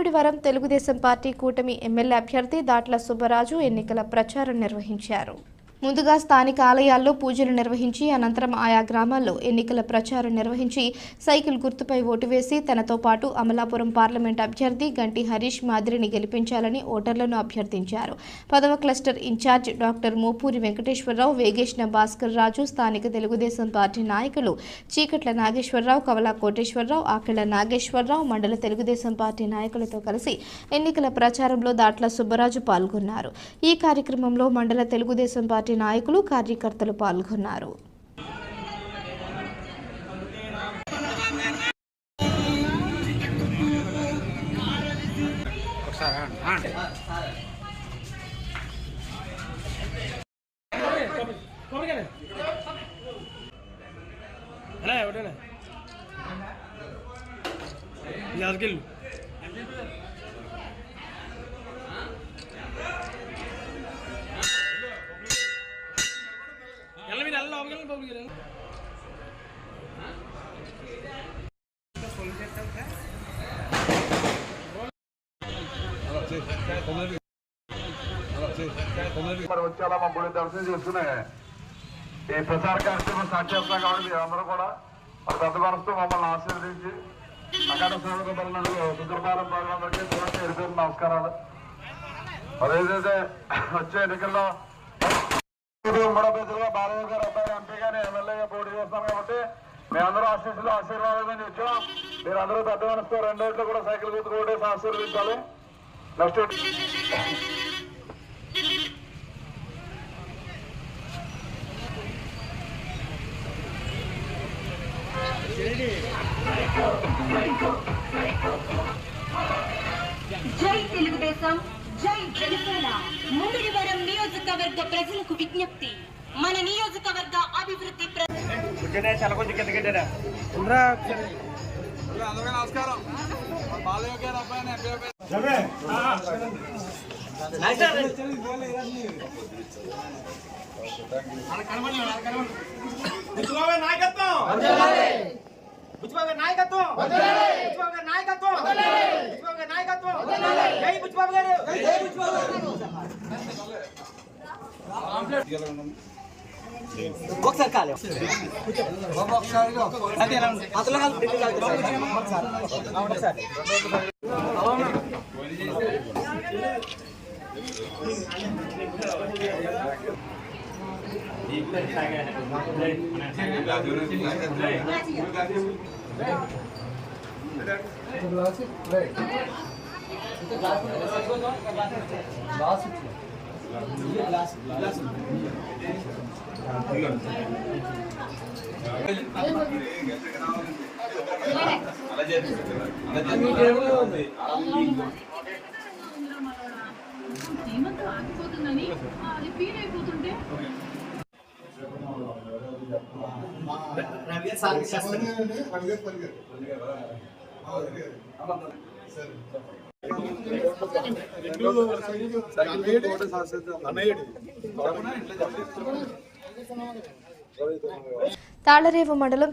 Mummidivaram Telugu Desam party కూటమి MLA అభ్యర్థి దాట్ల సుబ్బరాజు ఎన్నికల ప్రచారం నిర్వహించారు. ముందుగా స్థానిక ఆలయాల్లో పూజలు నిర్వహించి అనంతరం ఆయా గ్రామాల్లో ఎన్నికల ప్రచారం నిర్వహించి సైకిల్ గుర్తుపై ఓటు వేసి తనతో పాటు అమలాపురం పార్లమెంట్ అభ్యర్థి గంటి హరీష్ మాదిరిని గెలిపించాలని ఓటర్లను అభ్యర్థించారు. 10వ cluster incharge doctor Mopuri Venkateswara Rao, Vegesna Bhaskar Raju, స్థానిక తెలుగుదేశం పార్టీ నాయకులు చీకట్ల నాగేశ్వరరావు, కవలా కోటేశ్వరరావు, ఆకెళ్ల నాగేశ్వరరావు, మండల తెలుగుదేశం పార్టీ నాయకులతో కలిసి ఎన్నికల ప్రచారంలో దాట్ల సుబ్బరాజు పాల్గొన్నారు. ఈ కార్యక్రమంలో మండల తెలుగుదేశం పార్టీ నాయకులు, కార్యకర్తలు పాల్గొన్నారు. వచ్చేలా మా గుడి దర్శనం చేసుకునే ఈ ప్రచార కార్యక్రమం స్టార్ట్ చేస్తాం కాబట్టి మీరు అందరూ కూడా మరి పెద్ద మనసుతో మమ్మల్ని ఆశీర్వదించి అక్కడ సుగ్రపాలెం ప్రజలందరికీ పేరు నమస్కారాలు. మరి ఏదైతే వచ్చే ఎన్నికల్లో ఉమ్మడపేదలుగా బాలయ్య గారు అబ్బాయి ఎంపీగానే ఎమ్మెల్యేగా పోటీ చేస్తాం కాబట్టి మేమందరూ ఆశీర్వాదాన్ని ఇచ్చాం. మీరు అందరూ పెద్ద మనసుతో రెండేళ్ళు కూడా సైకిల్ గుర్తు ఓటేసి ఆశీర్వదించాలి. నెక్స్ట్ జై తెలుగుదేశం, జై జనసేన. ముమ్మిడివరం నియోజకవర్గ ప్రజలకు విజ్ఞప్తి, మన నియోజకవర్గ అభివృద్ధి నమస్కారం. ఒకసారి కాలే ఏమంతా ఆగిపోతుందని అది ఫీల్ అయిపోతుంటే తాళరేవు మండలం